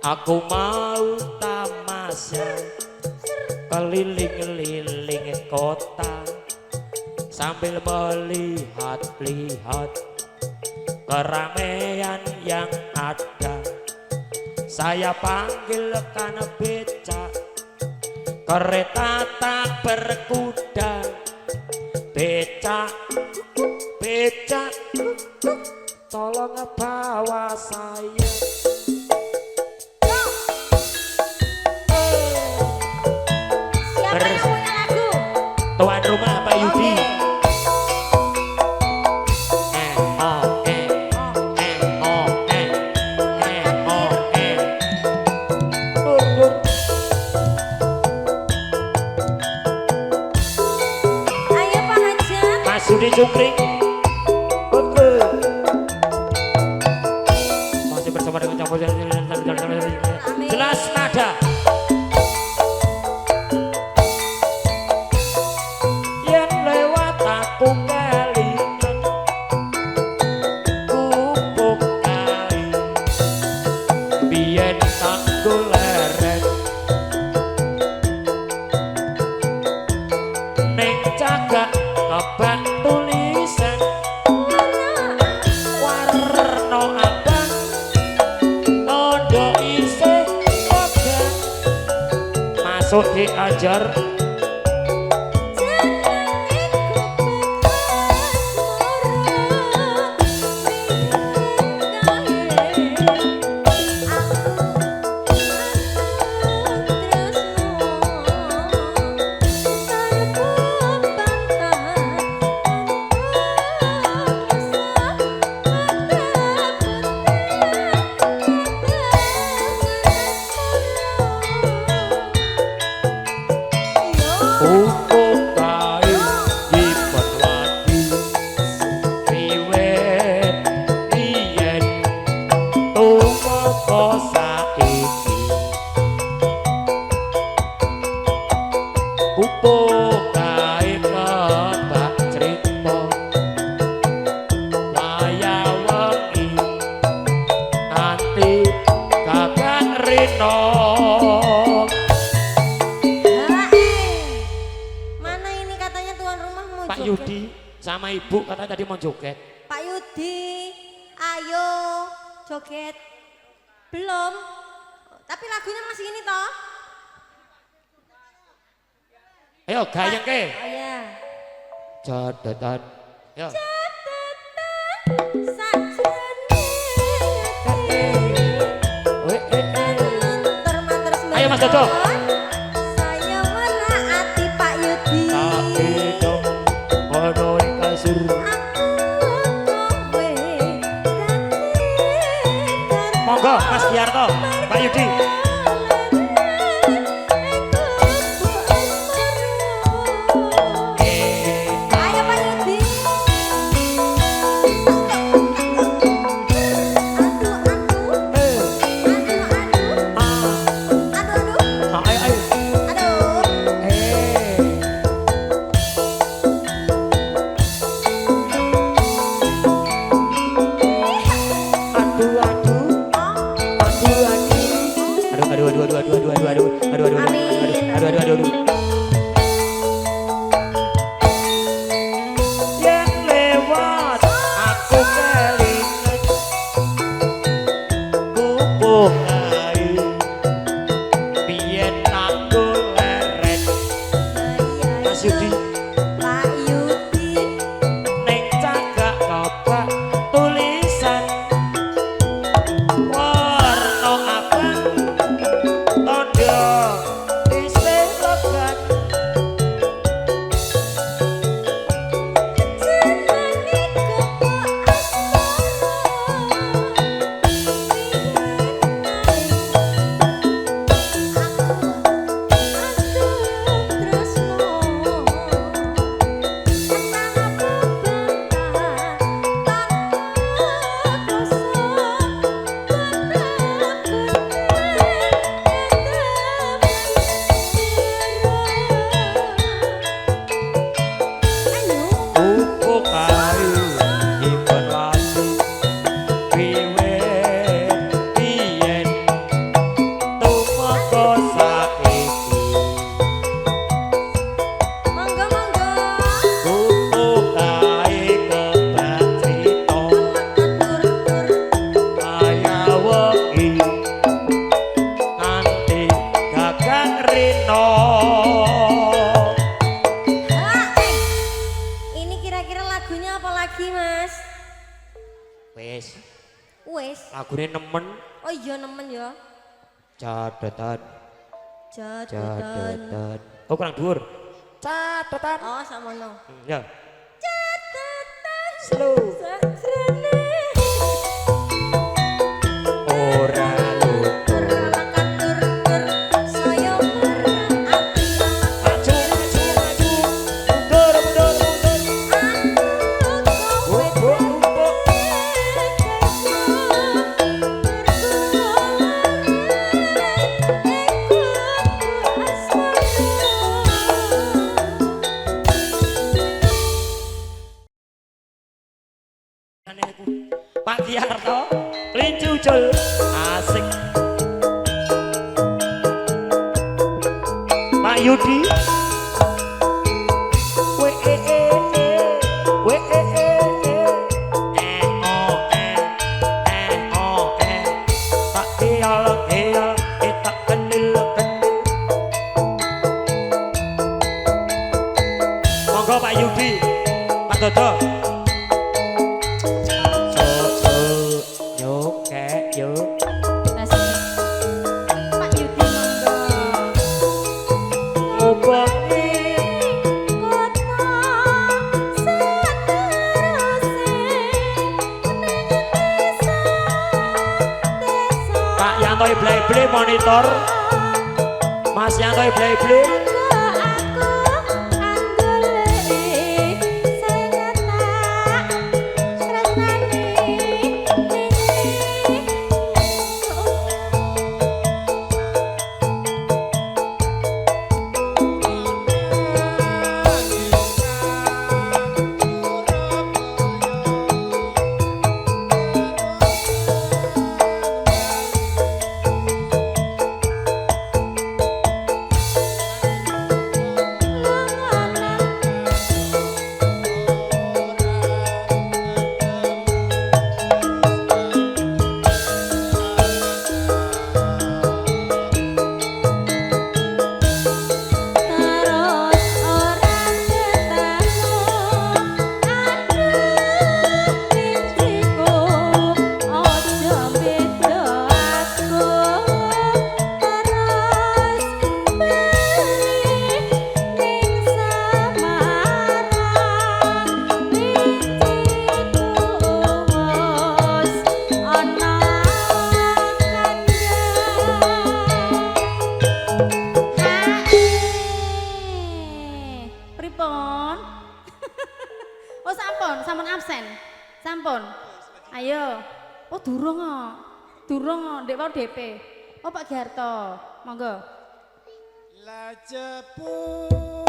Aku mau tamasya keliling-liling kota sambil melihat-lihat keramaian yang ada. Saya panggilkan becak, kereta tak berkuda. Becak, becak, tolong bawa saya. Siapa yang punya lagu? Tuan rumah Pak Yudi. Ayo Pak Hajat. Mas Yudi Cukring. Masih bersama dengan campur jelas nada. Yang lewat aku kelingan kupuk kali biyen kanggo leren ning cagak kebak tulisan warna abang tondo isih padha masuk diajar. Kupuk kae nyimpen wadi wiwit biyen tumeka saiki. Kupuk kae kebak crita wayah wengi nganti kakak rino. Mana ini katanya tuan rumah mau Pak joget. Yudi sama ibu katanya tadi mau joget. Pak Yudi, ayo joget. Belum. Tapi lagunya masih ini toh. Ayo gayeng ke. Oh ya. Catatan. Yo. Ayo Mas Dodo. Saya menaati Pak Yudi. Tapi dong kono kasur. Monggo Mas Biarto, Pak Yudi. Ayo Pak Yudi. Ayo ayo. Aduh aduh. Aduh aduh. Aduh Wis. Wis. Lagune nemen. Oh iya nemen ya. Catetan. Catetan. Oh kurang dhuwur. Catetan. Oh samono. Ya. Catetan. Slow. Sajrone. Ora lutur. Tur-tur saya marang ati. Maju maju maju. Mundur mundur mundur. Bubuk bubuk. Pak Giarto, kelinci ucul, asik. Pak Yudi, tak keal keal, tak kendil kendil. Monggo Pak Yudi, Pak Dodo. Blay monitor Mas Yanto blay Sampun absen. Sampun. Ayo. Oh durung kok. Durung kok, ndek wae DP. Oh Pak Giarto, monggo. La jepulane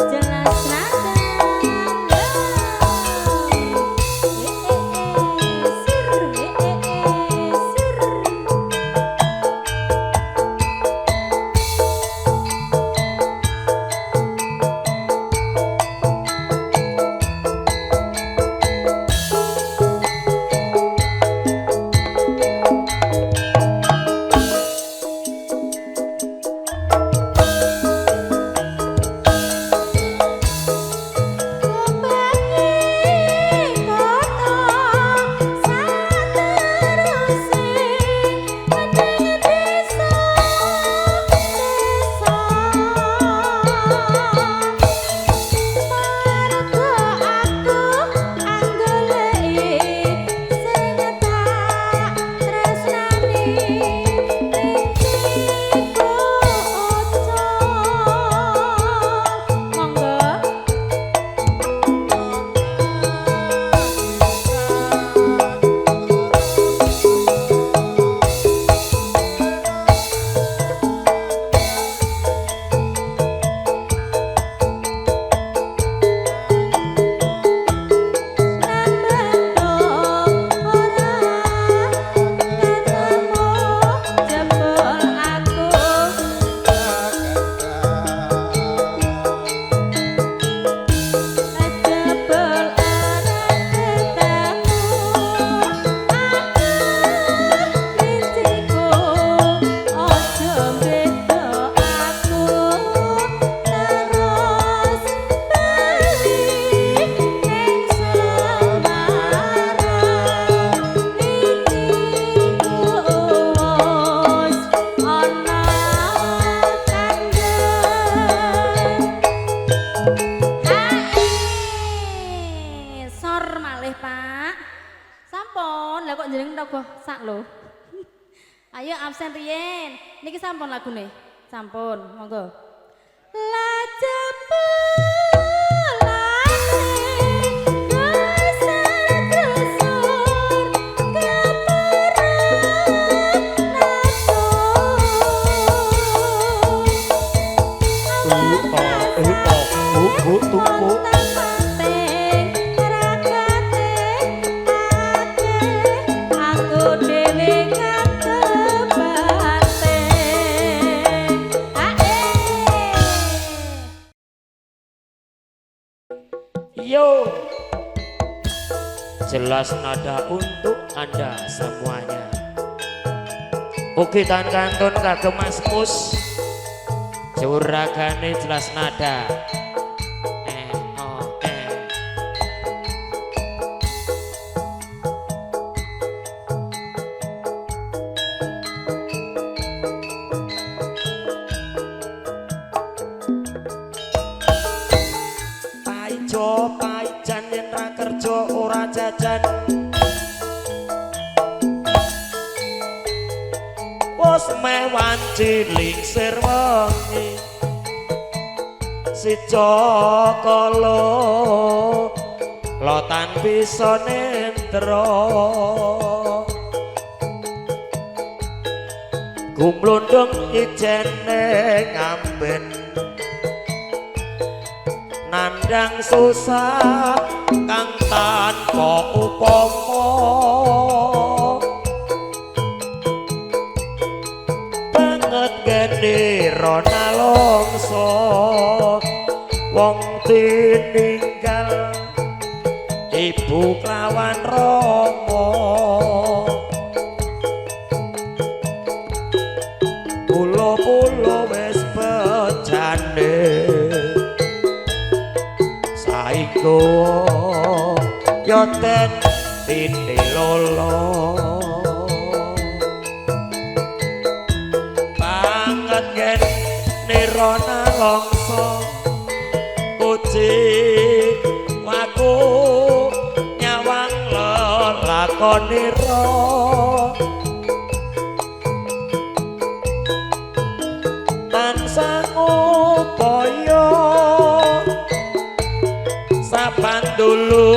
Jelas nada Ayo absen riyen. Niki sampun lagune. Sampun, monggo. Yo, jelas nada untuk Anda semuanya. Ugi tan kantun kagem Mas Mus, juragane jelas nada. Paijan yen ra kerja ora jajan. Wes mewan cilik sir wengi si Jokolo lotan bisa nendra gumlundung ijene ngamben nandang susah kang tanpa upama banget gendera nalongso wong tininggal ibu klawan rama pulo-pulo wis bejane saiko yoten titi lolo banget gen nirona longso kuci waku nyawang lelakoniro tansah upaya saban dulu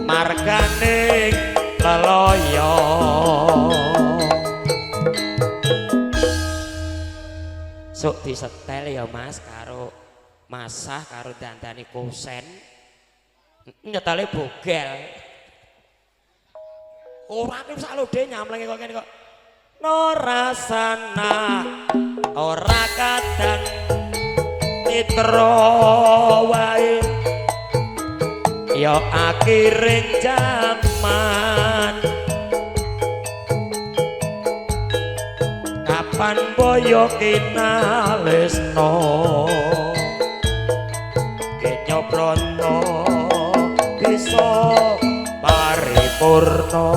margane leloyo sok disetel ya Mas karo masah karo dandani kusen nyetale bogel ora ki salode nyamlenge kok kene kok no rasana ora kadang mitra wae ya akhiring jaman kapan boyo kinalesno kenyobrono bisa paripurna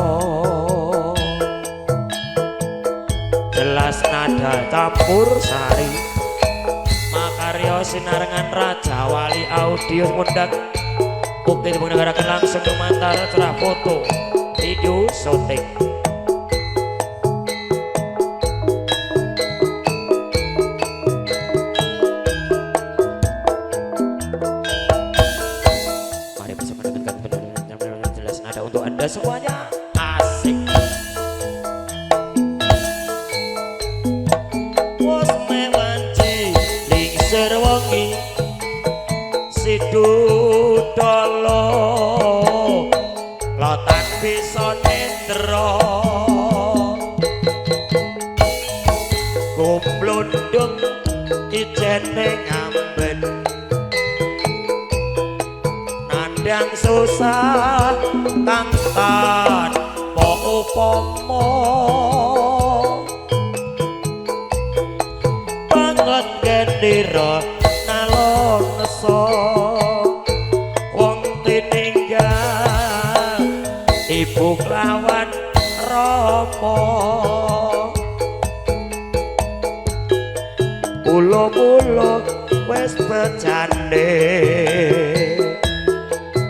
jelas nada campur sari makarya sinarengan Raja Wali Audio ngundang bukti dimenggarakan langsung lumantar cerah foto video syuting mari bersama dengan benar-benar jelas nada untuk Anda semuanya asik wos mewanci lingser wengi sidudala lotan bisa nendra gumblundung ijene ngamben nandang susah tangtan po upama banget gendera nalongso wong tininggal ibu klawan rama pulo-pulo wis bejane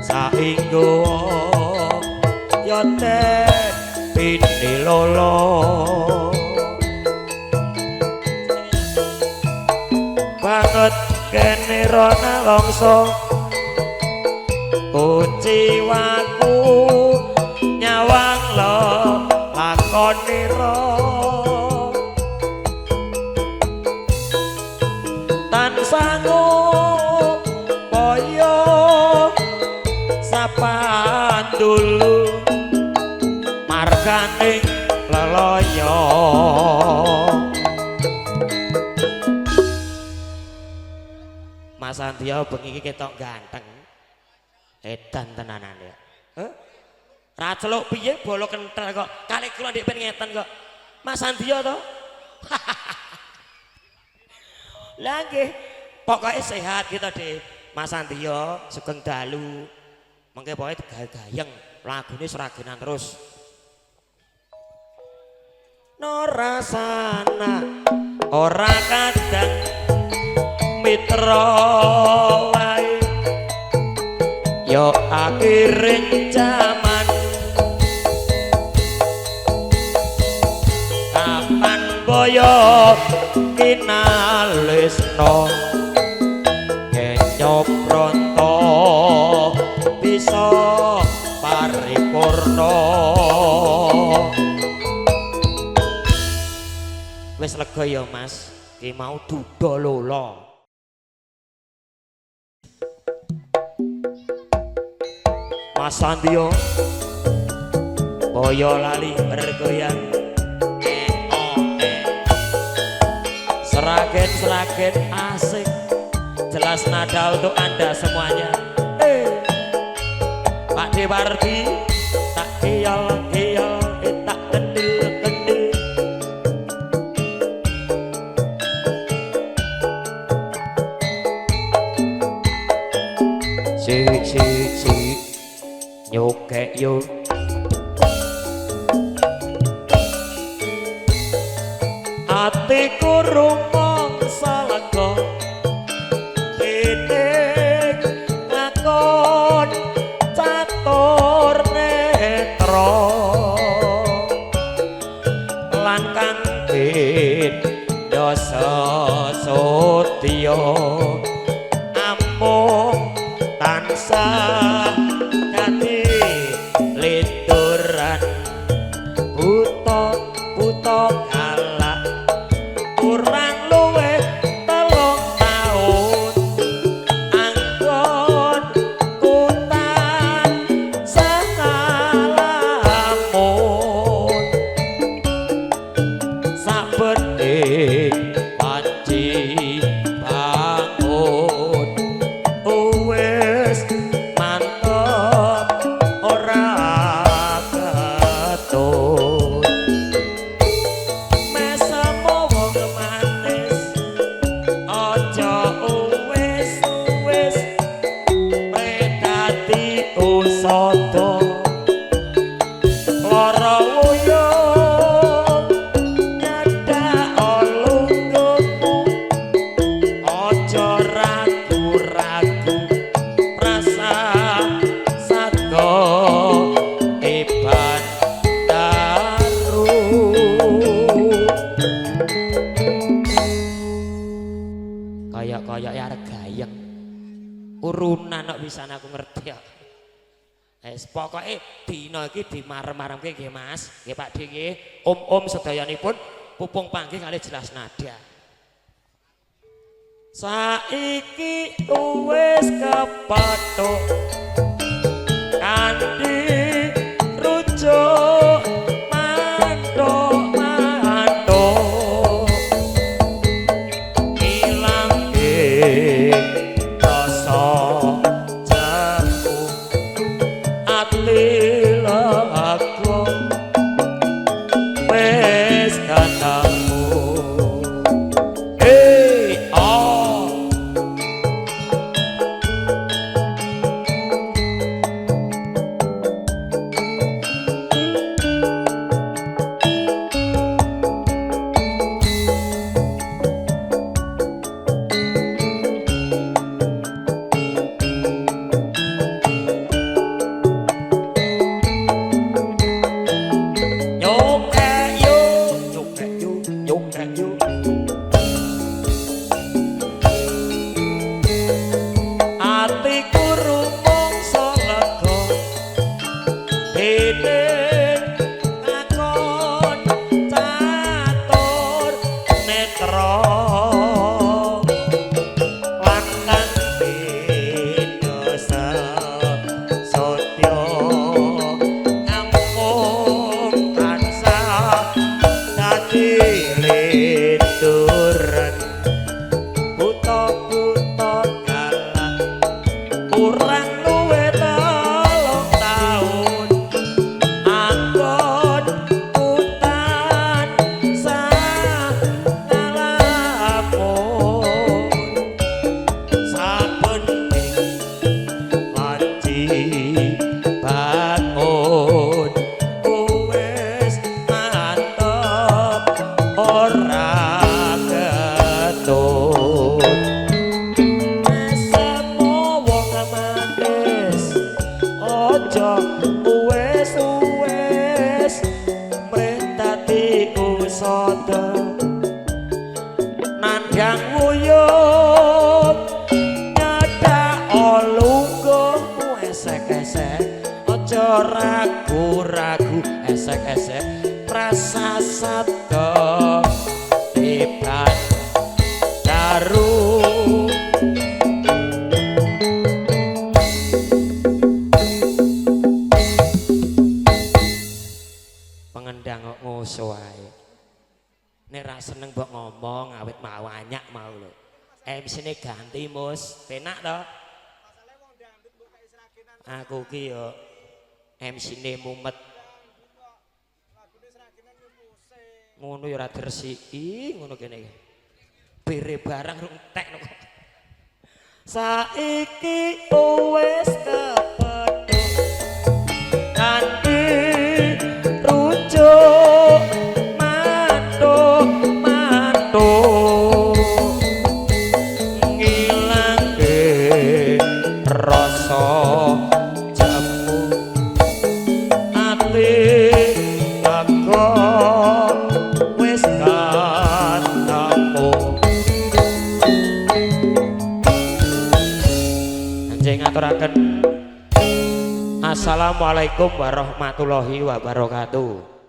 sainggo yoten pini lolo ora nelongso kuciwaku nyawang lo lakonira tansah ngupaya sapandulu marganing lelaya Mas Santia bengi iki ketok ganteng edan tenanan ya ra celuk piye bolo kenthel kok kalih kula ndek ben ngeten kok Mas Santia to lah nggih pokoke sehat kita Dik Mas Santia sugeng dalu mengke pokoke gayeng lagune seragenan terus Nora sana ora kadang mitra wae yo akhiring jaman kapan boyo kinalisno nyenyop pronto bisa paripurna wis lega ya Mas ki mau duda lola Mas Santia boyo lali bergoyang seragen asik jelas nada untuk anda semuanya Pak Dewardi tak kial tak kendil si nyokek yo atiku rumangsa lega dening lakon catur netra lan kangge dosa sotya amung tansah kati lituran buta kalak kurang luwih 3 taun anggon kutan sakalamun sabening panci bangun wis mantep ora ketut mesemu wong manis aja wis predati usada lara uyung nyedak olungku aja ragu-ragu rasa sago iban daru kaya arek gayeng urunan kok pisan aku ngerti kok wis pokoke dina iki dimarem-maremke nggih Mas nggih Pak Dik nggih om sedayanipun pupung panggih kalih jelas nada saiki wis kepethuk kanthi rujuk mantuk ilangke rasa jamu ati laku wis ketemu duren buta-buta kalah kurang luwe 3 taun anggon hutan sangalamun saben laci bangun wis mantep ora ketut semua wong manis ojo wis mrentati usada nandang nguyuh nyedak olungguhmu esek-esek ojo ragu-ragu esek-esek prasasat ketiban daru pengendang kok ngoso ae nek ra seneng mbok ngomong awit mau anyak mau lho MC-ne ganti mus penak to aku ki yo MC-ne mumet ngono ya ora diresiki ngono kene iki bere barang rung entek kok saiki wis kepethuk kanthi rujuk mantuk ngilangke rasa jemu ati aku wis ketemu anjing ngaturaken Assalamualaikum warahmatullahi wabarakatuh.